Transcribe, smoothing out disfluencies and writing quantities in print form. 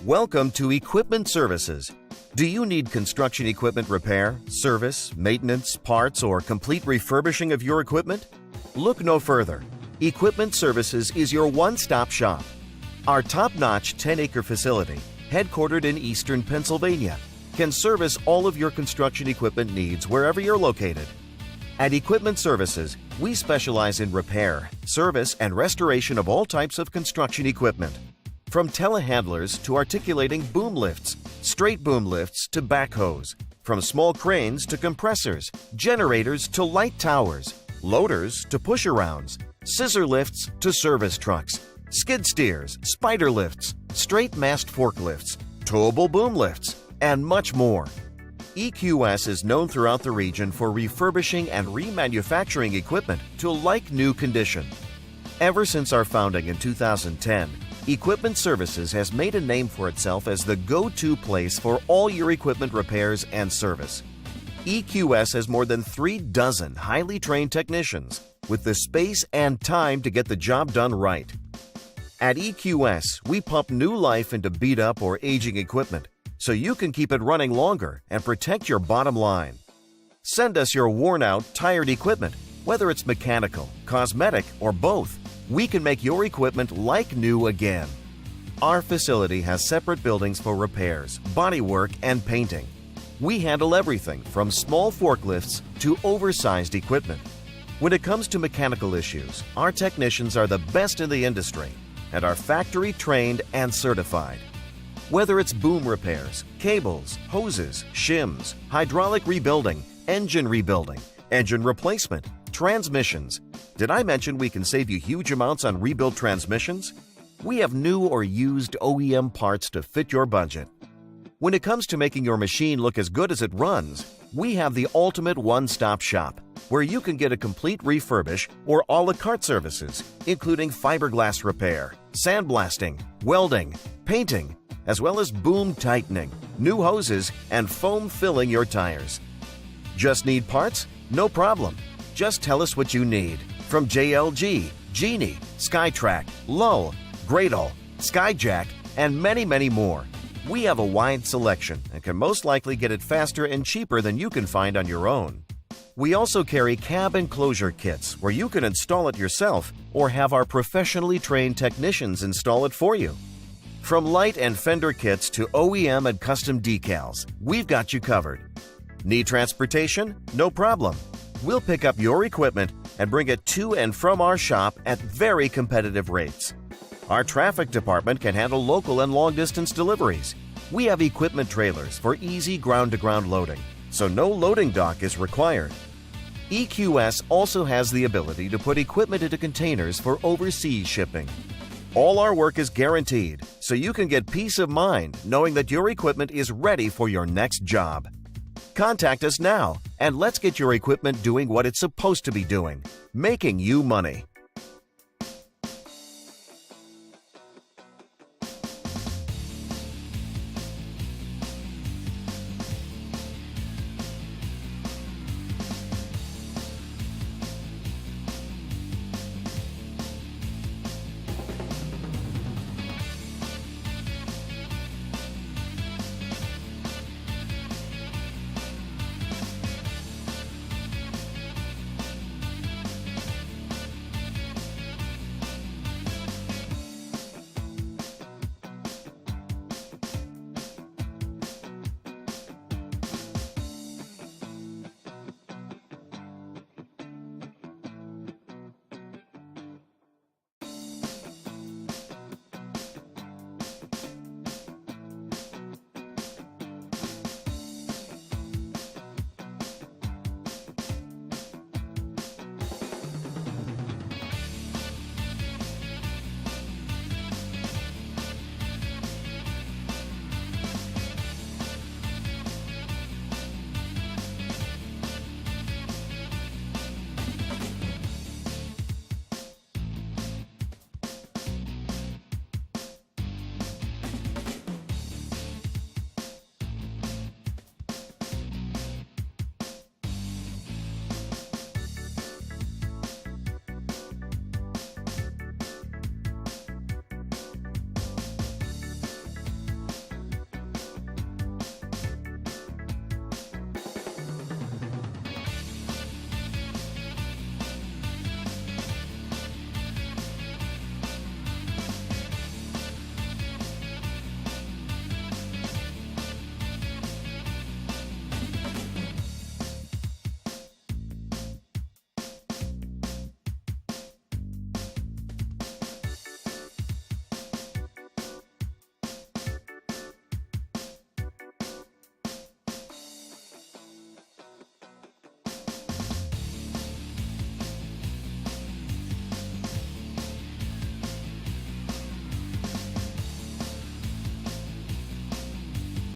Welcome to Equipment Services. Do you need construction equipment repair, service, maintenance, parts, or complete refurbishing of your equipment? Look no further. Equipment Services is your one-stop shop. Our top-notch 10-acre facility, headquartered in eastern Pennsylvania, can service all of your construction equipment needs wherever you're located. At Equipment Services, we specialize in repair, service, and restoration of all types of construction equipment. From telehandlers to articulating boom lifts, straight boom lifts to backhoes, from small cranes to compressors, generators to light towers, loaders to push-arounds, scissor lifts to service trucks, skid steers, spider lifts, straight mast forklifts, towable boom lifts, and much more. EQS is known throughout the region for refurbishing and remanufacturing equipment to like-new condition. Ever since our founding in 2010, Equipment Services has made a name for itself as the go-to place for all your equipment repairs and service. EQS has more than 36 highly trained technicians with the space and time to get the job done right. At EQS, we pump new life into beat-up or aging equipment so you can keep it running longer and protect your bottom line. Send us your worn-out, tired equipment, whether it's mechanical, cosmetic, or both. We can make your equipment like new again. Our facility has separate buildings for repairs, bodywork, and painting. We handle everything from small forklifts to oversized equipment. When it comes to mechanical issues, our technicians are the best in the industry and are factory trained and certified. Whether it's boom repairs, cables, hoses, shims, hydraulic rebuilding, engine replacement, transmissions. Did I mention we can save you huge amounts on rebuild transmissions? We have new or used OEM parts to fit your budget. When it comes to making your machine look as good as it runs, we have the ultimate one-stop shop where you can get a complete refurbish or a la carte services, including fiberglass repair, sandblasting, welding, painting, as well as boom tightening, new hoses, and foam filling your tires. Just need parts? No problem. Just tell us what you need. From JLG, Genie, SkyTrack, Lull, Gradle, Skyjack, and many, many more. We have a wide selection and can most likely get it faster and cheaper than you can find on your own. We also carry cab enclosure kits where you can install it yourself or have our professionally trained technicians install it for you. From light and fender kits to OEM and custom decals, we've got you covered. Need transportation? No problem. We'll pick up your equipment and bring it to and from our shop at very competitive rates. Our traffic department can handle local and long-distance deliveries. We have equipment trailers for easy ground-to-ground loading, so no loading dock is required. EQS also has the ability to put equipment into containers for overseas shipping. All our work is guaranteed, so you can get peace of mind knowing that your equipment is ready for your next job. Contact us now and let's get your equipment doing what it's supposed to be doing, making you money.